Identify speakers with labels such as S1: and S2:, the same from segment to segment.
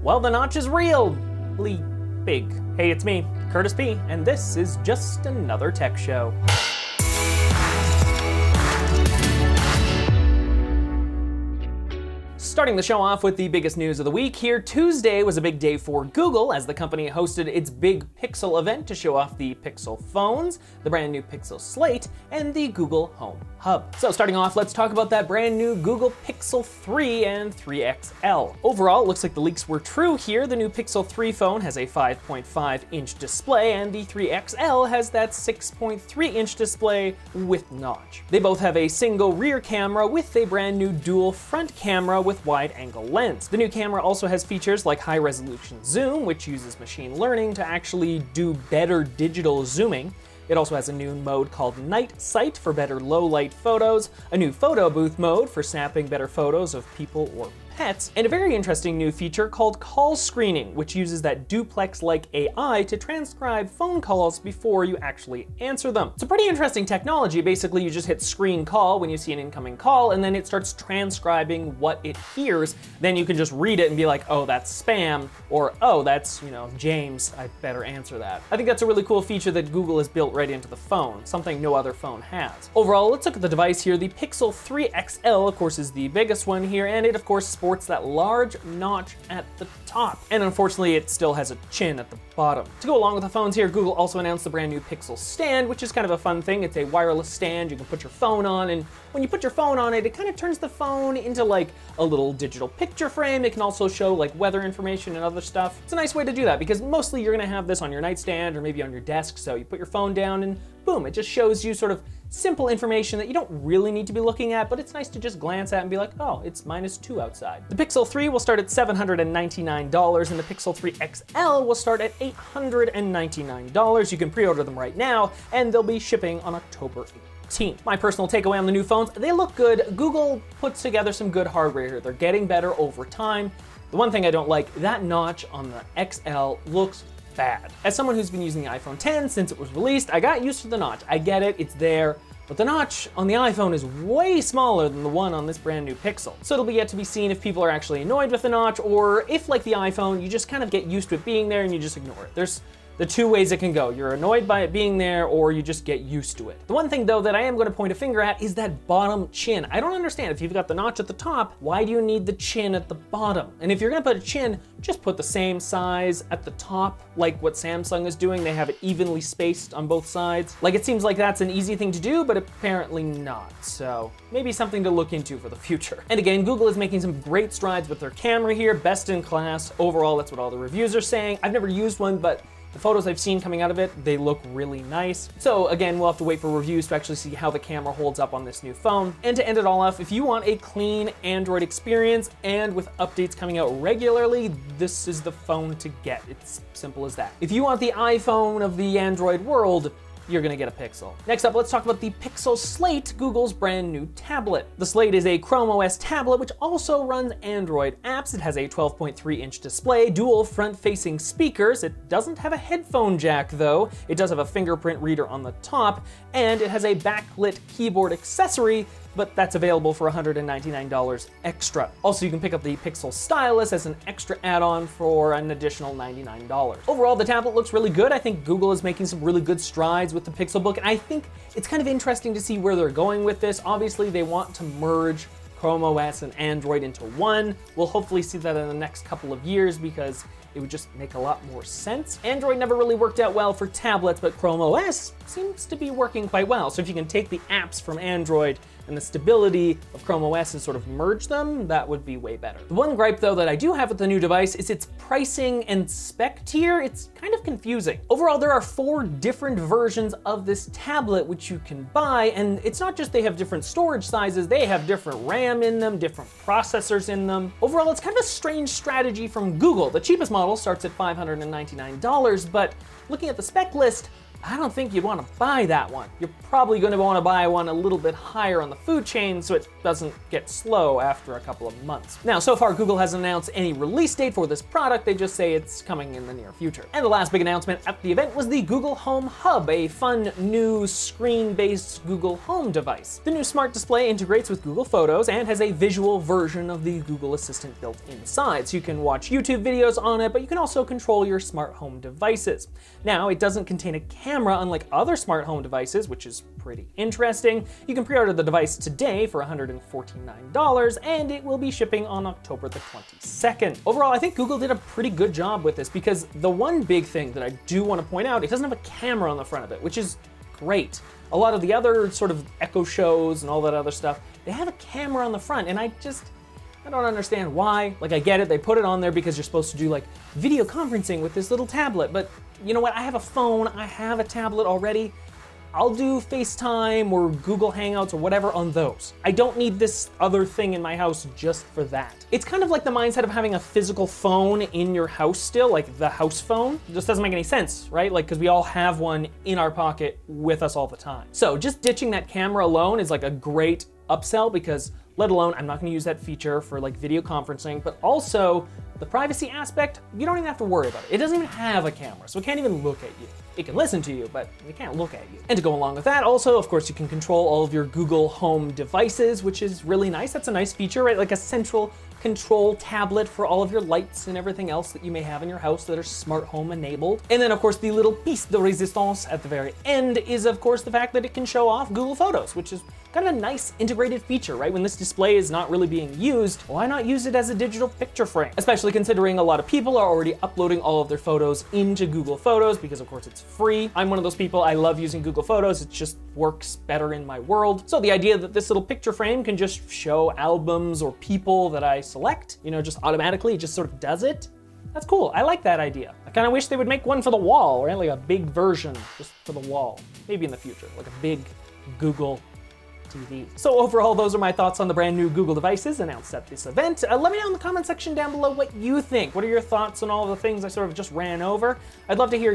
S1: well, the notch is really big. Hey, it's me, Curtis P, and this is just another tech show. Starting the show off with the biggest news of the week here, Tuesday was a big day for Google as the company hosted its big Pixel event to show off the Pixel phones, the brand new Pixel Slate, and the Google Home Hub. So starting off, let's talk about that brand new Google Pixel 3 and 3 XL. Overall, it looks like the leaks were true here. The new Pixel 3 phone has a 5.5-inch display, and the 3 XL has that 6.3-inch display with notch. They both have a single rear camera with a brand new dual front camera with wide-angle lens. The new camera also has features like high-resolution zoom, which uses machine learning to actually do better digital zooming. It also has a new mode called Night Sight for better low-light photos, a new photo booth mode for snapping better photos of people or pets, and a very interesting new feature called call screening, which uses that duplex-like AI to transcribe phone calls before you actually answer them. It's a pretty interesting technology. Basically, you just hit screen call when you see an incoming call, and then it starts transcribing what it hears. Then you can just read it and be like, oh, that's spam, or oh, that's, James, I better answer that. I think that's a really cool feature that Google has built right into the phone, something no other phone has. Overall, let's look at the device here. The Pixel 3 XL, of course, is the biggest one here, and it, of course, sports that large notch at the top. And unfortunately, it still has a chin at the bottom. To go along with the phones here, Google also announced the brand new Pixel Stand, which is kind of a fun thing. It's a wireless stand you can put your phone on, and when you put your phone on it, it kind of turns the phone into like a little digital picture frame. It can also show like weather information and other stuff. It's a nice way to do that because mostly you're gonna have this on your nightstand or maybe on your desk, so you put your phone down and boom, it just shows you sort of simple information that you don't really need to be looking at, but it's nice to just glance at and be like, oh, it's -2 outside. The Pixel 3 will start at $799, and the Pixel 3 XL will start at $899. You can pre-order them right now, and they'll be shipping on October 18th. My personal takeaway on the new phones, they look good. Google puts together some good hardware here. They're getting better over time. The one thing I don't like, that notch on the XL looks bad. As someone who's been using the iPhone X since it was released, I got used to the notch. I get it, it's there, but the notch on the iPhone is way smaller than the one on this brand new Pixel. So it'll be yet to be seen if people are actually annoyed with the notch, or if, like the iPhone, you just kind of get used to it being there and you just ignore it. There's the two ways it can go. You're annoyed by it being there, or you just get used to it. The one thing though that I am gonna point a finger at is that bottom chin. I don't understand, if you've got the notch at the top, why do you need the chin at the bottom? And if you're gonna put a chin, just put the same size at the top, like what Samsung is doing. They have it evenly spaced on both sides. Like, it seems like that's an easy thing to do, but apparently not. So maybe something to look into for the future. And again, Google is making some great strides with their camera here, best in class. Overall, that's what all the reviews are saying. I've never used one, but the photos I've seen coming out of it, they look really nice. So again, we'll have to wait for reviews to actually see how the camera holds up on this new phone. And to end it all off, if you want a clean Android experience and with updates coming out regularly, this is the phone to get. It's simple as that. If you want the iPhone of the Android world, you're gonna get a Pixel. Next up, let's talk about the Pixel Slate, Google's brand new tablet. The Slate is a Chrome OS tablet which also runs Android apps. It has a 12.3-inch display, dual front-facing speakers. It doesn't have a headphone jack though. It does have a fingerprint reader on the top, and it has a backlit keyboard accessory, but that's available for $199 extra. Also, you can pick up the Pixel Stylus as an extra add-on for an additional $99. Overall, the tablet looks really good. I think Google is making some really good strides with the Pixelbook, and I think it's kind of interesting to see where they're going with this. Obviously, they want to merge Chrome OS and Android into one. We'll hopefully see that in the next couple of years because it would just make a lot more sense. Android never really worked out well for tablets, but Chrome OS seems to be working quite well. So if you can take the apps from Android and the stability of Chrome OS and sort of merge them, that would be way better. The one gripe though that I do have with the new device is its pricing and spec tier. It's kind of confusing. Overall, there are 4 different versions of this tablet which you can buy, and it's not just they have different storage sizes, they have different RAM in them, different processors in them. Overall, it's kind of a strange strategy from Google. The cheapest model starts at $599, but looking at the spec list, I don't think you'd want to buy that one. You're probably going to want to buy one a little bit higher on the food chain so it doesn't get slow after a couple of months. Now, so far, Google hasn't announced any release date for this product. They just say it's coming in the near future. And the last big announcement at the event was the Google Home Hub, a fun new screen-based Google Home device. The new smart display integrates with Google Photos and has a visual version of the Google Assistant built inside. So you can watch YouTube videos on it, but you can also control your smart home devices. Now, it doesn't contain a camera unlike other smart home devices, which is pretty interesting. You can pre-order the device today for $149, and it will be shipping on October the 22nd. Overall, I think Google did a pretty good job with this because the one big thing that I do want to point out, it doesn't have a camera on the front of it, which is great. A lot of the other sort of Echo shows and all that other stuff, they have a camera on the front, and I don't understand why. Like, I get it, they put it on there because you're supposed to do like video conferencing with this little tablet, but you know what? I have a phone, I have a tablet already. I'll do FaceTime or Google Hangouts or whatever on those. I don't need this other thing in my house just for that. It's kind of like the mindset of having a physical phone in your house still, like the house phone. It just doesn't make any sense, right? Like, because we all have one in our pocket with us all the time. So just ditching that camera alone is like a great upsell because let alone, I'm not gonna use that feature for like video conferencing, but also the privacy aspect, you don't even have to worry about it. It doesn't even have a camera, so it can't even look at you. It can listen to you, but it can't look at you. And to go along with that, also, of course, you can control all of your Google Home devices, which is really nice. That's a nice feature, right? Like a central control tablet for all of your lights and everything else that you may have in your house that are smart home enabled. And then of course the little piece de resistance at the very end is of course the fact that it can show off Google Photos, which is kind of a nice integrated feature, right? When this display is not really being used, why not use it as a digital picture frame? Especially considering a lot of people are already uploading all of their photos into Google Photos because of course it's free. I'm one of those people, I love using Google Photos, it just works better in my world. So the idea that this little picture frame can just show albums or people that I select, you know, just automatically, it just sort of does it. That's cool, I like that idea. I kind of wish they would make one for the wall, right? Like a big version just for the wall. Maybe in the future, like a big Google TV. So overall, those are my thoughts on the brand new Google devices announced at this event. Let me know in the comment section down below what you think. What are your thoughts on all the things I sort of just ran over? I'd love to hear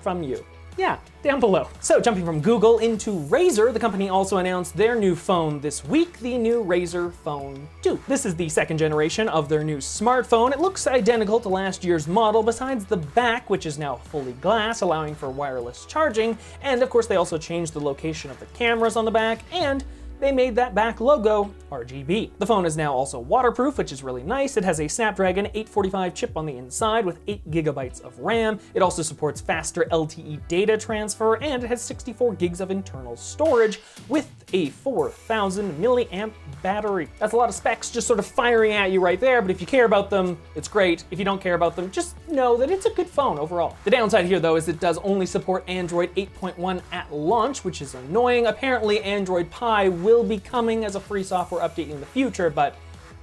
S1: from you. Yeah, down below. So jumping from Google into Razer, the company also announced their new phone this week, the new Razer Phone 2. This is the second generation of their new smartphone. It looks identical to last year's model, besides the back, which is now fully glass, allowing for wireless charging. And of course, they also changed the location of the cameras on the back, and they made that back logo RGB. The phone is now also waterproof, which is really nice. It has a Snapdragon 845 chip on the inside with 8 GB of RAM. It also supports faster LTE data transfer, and it has 64 gigs of internal storage with a 4,000 milliamp battery. That's a lot of specs just sort of firing at you right there, but if you care about them, it's great. If you don't care about them, just know that it's a good phone overall. The downside here, though, is it does only support Android 8.1 at launch, which is annoying. Apparently, Android Pie will be coming as a free software update in the future, but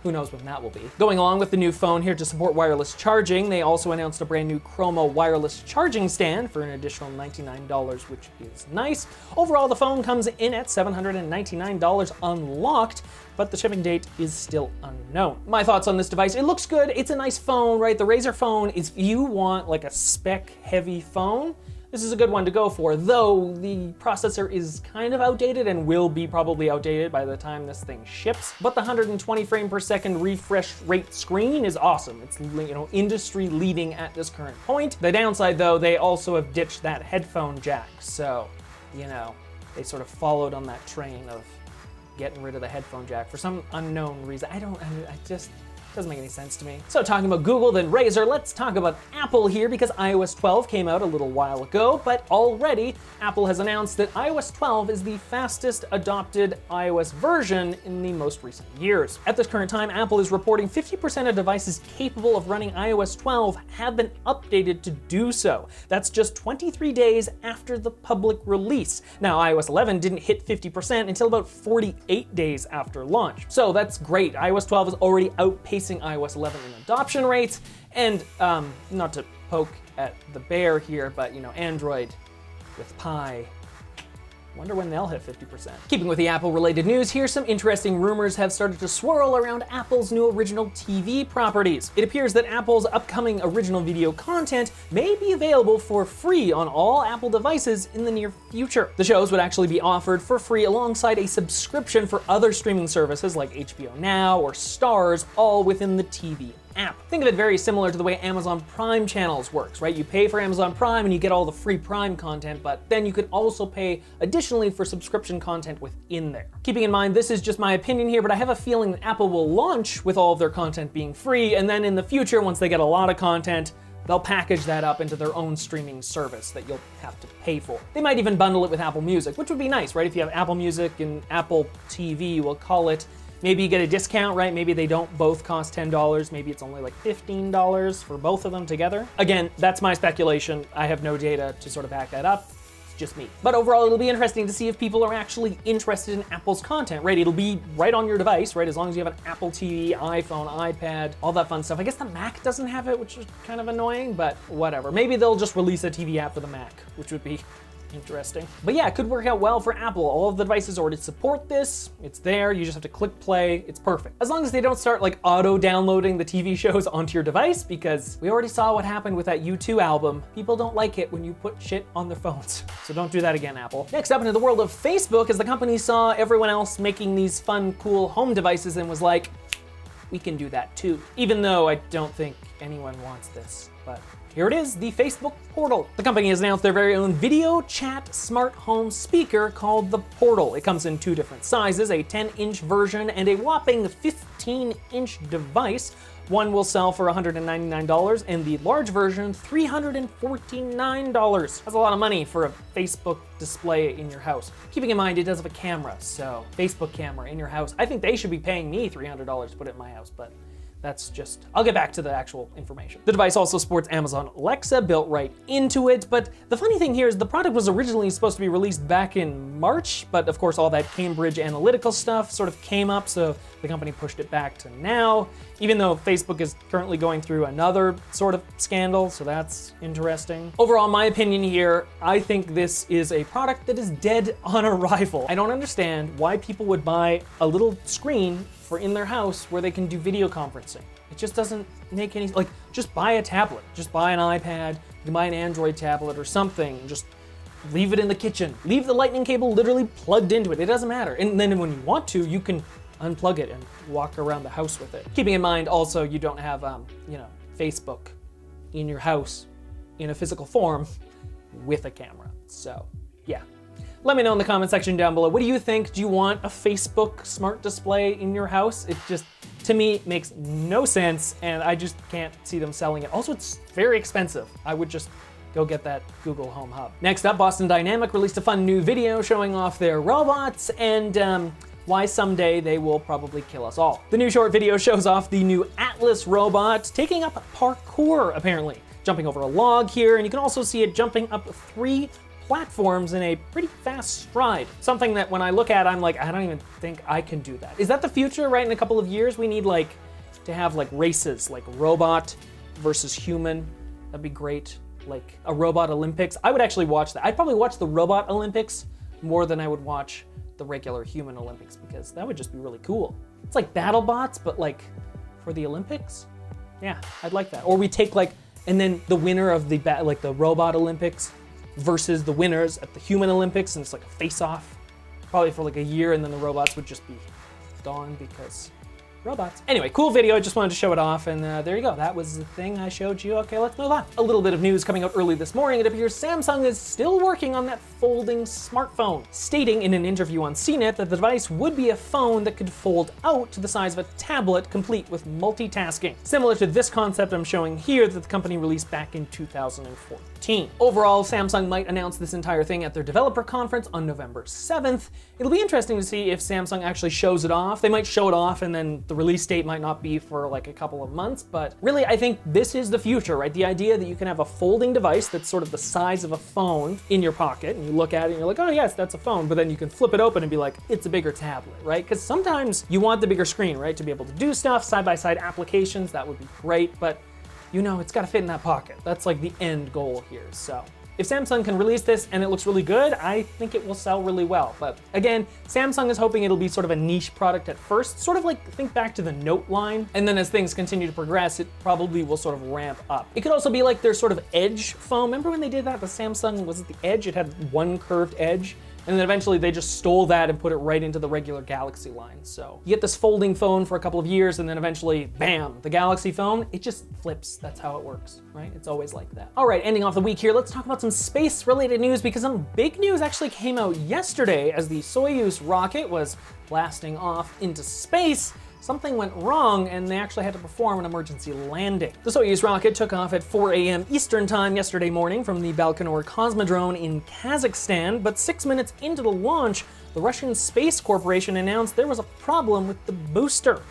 S1: who knows when that will be. Going along with the new phone here to support wireless charging, they also announced a brand new Chroma wireless charging stand for an additional $99, which is nice. Overall, the phone comes in at $799 unlocked, but the shipping date is still unknown. My thoughts on this device, it looks good, it's a nice phone, right? The Razer phone is, if you want like a spec-heavy phone, this is a good one to go for, though the processor is kind of outdated and will be probably outdated by the time this thing ships. But the 120 frame per second refresh rate screen is awesome. It's, you know, industry leading at this current point. The downside, though, they also have ditched that headphone jack. So, you know, they sort of followed on that train of getting rid of the headphone jack for some unknown reason. I just doesn't make any sense to me. So talking about Google, then Razer, let's talk about Apple here because iOS 12 came out a little while ago, but already Apple has announced that iOS 12 is the fastest adopted iOS version in the most recent years. At this current time, Apple is reporting 50% of devices capable of running iOS 12 have been updated to do so. That's just 23 days after the public release. Now, iOS 11 didn't hit 50% until about 48 days after launch. So that's great. iOS 12 is already outpacing iOS 11 in adoption rates, and not to poke at the bear here, but you know, Android with Pie, Wonder when they'll hit 50%. Keeping with the Apple-related news, here's some interesting rumors have started to swirl around Apple's new original TV properties. It appears that Apple's upcoming original video content may be available for free on all Apple devices in the near future. The shows would actually be offered for free alongside a subscription for other streaming services like HBO Now or Starz, all within the TV app. Think of it very similar to the way Amazon Prime channels works, right? You pay for Amazon Prime and you get all the free Prime content, but then you could also pay additionally for subscription content within there. Keeping in mind, this is just my opinion here, but I have a feeling that Apple will launch with all of their content being free, and then in the future, once they get a lot of content, they'll package that up into their own streaming service that you'll have to pay for. They might even bundle it with Apple Music, which would be nice, right? If you have Apple Music and Apple TV, we'll call it. Maybe you get a discount, right? Maybe they don't both cost $10. Maybe it's only like $15 for both of them together. Again, that's my speculation. I have no data to sort of back that up. It's just me. But overall, it'll be interesting to see if people are actually interested in Apple's content, right? It'll be right on your device, right? As long as you have an Apple TV, iPhone, iPad, all that fun stuff. I guess the Mac doesn't have it, which is kind of annoying, but whatever. Maybe they'll just release a TV app for the Mac, which would be interesting. But yeah, it could work out well for Apple. All of the devices already support this. It's there. You just have to click play. It's perfect. As long as they don't start like auto-downloading the TV shows onto your device, because we already saw what happened with that U2 album. People don't like it when you put shit on their phones. So don't do that again, Apple. Next up into the world of Facebook, as the company saw everyone else making these fun, cool home devices and was like, we can do that too. Even though I don't think anyone wants this, but here it is, the Facebook Portal. The company has announced their very own video chat smart home speaker called the Portal. It comes in two different sizes, a 10-inch version and a whopping 15-inch device. One will sell for $199 and the large version $349. That's a lot of money for a Facebook display in your house. Keeping in mind it does have a camera, so Facebook camera in your house. I think they should be paying me $300 to put it in my house, but that's just, I'll get back to the actual information. The device also supports Amazon Alexa built right into it, but the funny thing here is the product was originally supposed to be released back in March, but of course all that Cambridge Analytica stuff sort of came up, so the company pushed it back to now, even though Facebook is currently going through another sort of scandal, so that's interesting. Overall, my opinion here, I think this is a product that is dead on arrival. I don't understand why people would buy a little screen for in their house where they can do video conferencing. It just doesn't make any, like, just buy a tablet, just buy an iPad, you can buy an Android tablet or something, just leave it in the kitchen. Leave the lightning cable literally plugged into it, it doesn't matter. And then when you want to, you can unplug it and walk around the house with it. Keeping in mind also you don't have, you know, Facebook in your house in a physical form with a camera. So yeah. Let me know in the comment section down below. What do you think? Do you want a Facebook smart display in your house? It just, to me, makes no sense, and I just can't see them selling it. Also, it's very expensive. I would just go get that Google Home Hub. Next up, Boston Dynamic released a fun new video showing off their robots and why someday they will probably kill us all. The new short video shows off the new Atlas robot taking up parkour, apparently. Jumping over a log here, and you can also see it jumping up 3 platforms in a pretty fast stride. Something that when I look at, I'm like, I don't even think I can do that. Is that the future, right? In a couple of years, we need like to have like races, like robot versus human. That'd be great. Like a robot Olympics. I would actually watch that. I'd probably watch the robot Olympics more than I would watch the regular human Olympics because that would just be really cool. It's like BattleBots, but like for the Olympics. Yeah, I'd like that. Or we take like, and then the winner of the robot Olympics versus the winners at the human Olympics, and it's like a face-off, probably for like a year, and then the robots would just be gone because robots. Anyway, cool video, I just wanted to show it off, and there you go, that was the thing I showed you. Okay, let's move on. A little bit of news coming out early this morning. It appears Samsung is still working on that folding smartphone, stating in an interview on CNET that the device would be a phone that could fold out to the size of a tablet, complete with multitasking, similar to this concept I'm showing here that the company released back in 2014. Overall, Samsung might announce this entire thing at their developer conference on November 7th. It'll be interesting to see if Samsung actually shows it off. They might show it off and then the release date might not be for like a couple of months, but really I think this is the future, right? The idea that you can have a folding device that's sort of the size of a phone in your pocket, and you look at it and you're like, oh yes, that's a phone, but then you can flip it open and be like, it's a bigger tablet, right? Because sometimes you want the bigger screen, right? To be able to do stuff, side-by-side applications, that would be great, but you know, it's gotta fit in that pocket. That's like the end goal here, so If Samsung can release this and it looks really good, I think it will sell really well. But again, Samsung is hoping it'll be sort of a niche product at first, sort of like think back to the Note line, and then as things continue to progress, it probably will sort of ramp up. It could also be like their sort of edge phone. Remember when they did that? The Samsung, was it the Edge? It had one curved edge. And then eventually they just stole that and put it right into the regular Galaxy line. So you get this folding phone for a couple of years and then eventually, bam, the Galaxy phone, it just flips. That's how it works, right? It's always like that. All right, ending off the week here, let's talk about some space-related news because some big news actually came out yesterday as the Soyuz rocket was blasting off into space. Something went wrong and they actually had to perform an emergency landing. The Soyuz rocket took off at 4 a.m. Eastern time yesterday morning from the Baikonur Cosmodrome in Kazakhstan, but 6 minutes into the launch, the Russian Space Corporation announced there was a problem with the booster.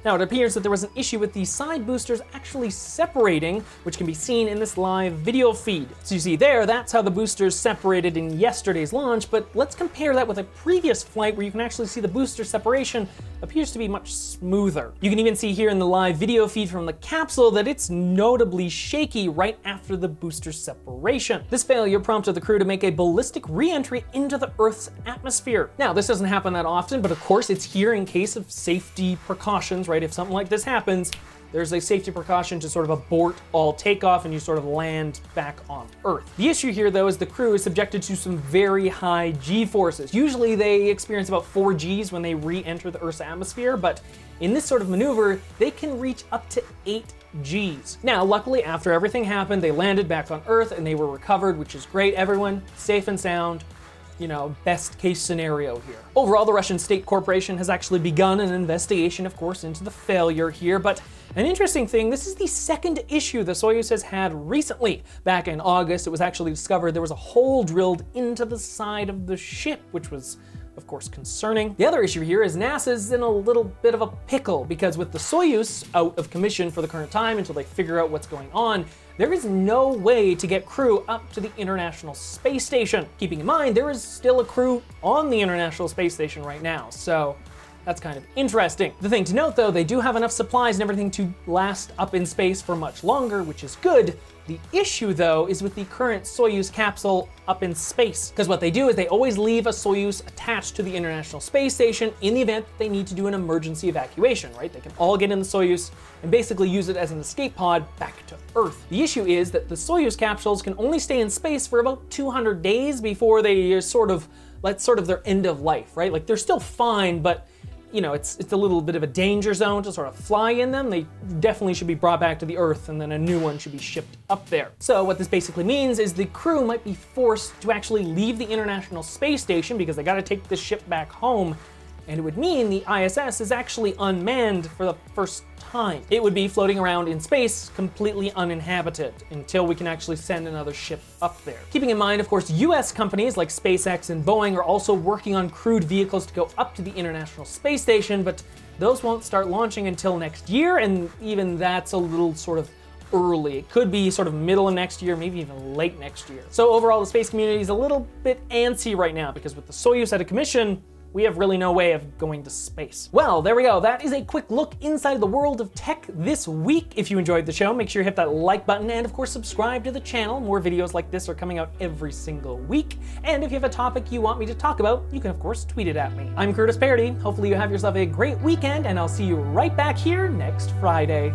S1: Now, it appears that there was an issue with the side boosters actually separating, which can be seen in this live video feed. So you see there, that's how the boosters separated in yesterday's launch, but let's compare that with a previous flight where you can actually see the booster separation appears to be much smoother. You can even see here in the live video feed from the capsule that it's notably shaky right after the booster separation. This failure prompted the crew to make a ballistic re-entry into the Earth's atmosphere. Now, this doesn't happen that often, but of course it's here in case of safety precautions, right? If something like this happens, there's a safety precaution to sort of abort all takeoff and you sort of land back on Earth. The issue here though is the crew is subjected to some very high G-forces. Usually they experience about 4 Gs when they re-enter the Earth's atmosphere, but in this sort of maneuver, they can reach up to 8 Gs. Now, luckily after everything happened, they landed back on Earth and they were recovered, which is great. Everyone safe and sound. You know, best case scenario here. Overall, the Russian State Corporation has actually begun an investigation, of course, into the failure here, but an interesting thing, this is the second issue the Soyuz has had recently. Back in August, it was actually discovered there was a hole drilled into the side of the ship, which was of course concerning. The other issue here is NASA's in a little bit of a pickle because with the Soyuz out of commission for the current time until they figure out what's going on, there is no way to get crew up to the International Space Station. Keeping in mind, there is still a crew on the International Space Station right now, so that's kind of interesting. The thing to note though, they do have enough supplies and everything to last up in space for much longer, which is good. The issue though is with the current Soyuz capsule up in space, because what they do is they always leave a Soyuz attached to the International Space Station in the event that they need to do an emergency evacuation, right? They can all get in the Soyuz and basically use it as an escape pod back to Earth. The issue is that the Soyuz capsules can only stay in space for about 200 days before they are sort of their end of life, right? Like they're still fine, but you know, it's a little bit of a danger zone to sort of fly in them. They definitely should be brought back to the Earth and then a new one should be shipped up there. So what this basically means is the crew might be forced to actually leave the International Space Station because they gotta take the ship back home, and it would mean the ISS is actually unmanned for the first time. It would be floating around in space, completely uninhabited, until we can actually send another ship up there. Keeping in mind, of course, US companies like SpaceX and Boeing are also working on crewed vehicles to go up to the International Space Station, but those won't start launching until next year, and even that's a little sort of early. It could be sort of middle of next year, maybe even late next year. So overall, the space community is a little bit antsy right now because with the Soyuz out of commission, we have really no way of going to space. Well, there we go. That is a quick look inside the world of tech this week. If you enjoyed the show, make sure you hit that like button and of course subscribe to the channel. More videos like this are coming out every single week. And if you have a topic you want me to talk about, you can of course tweet it at me. I'm Paradis. Hopefully you have yourself a great weekend and I'll see you right back here next Friday.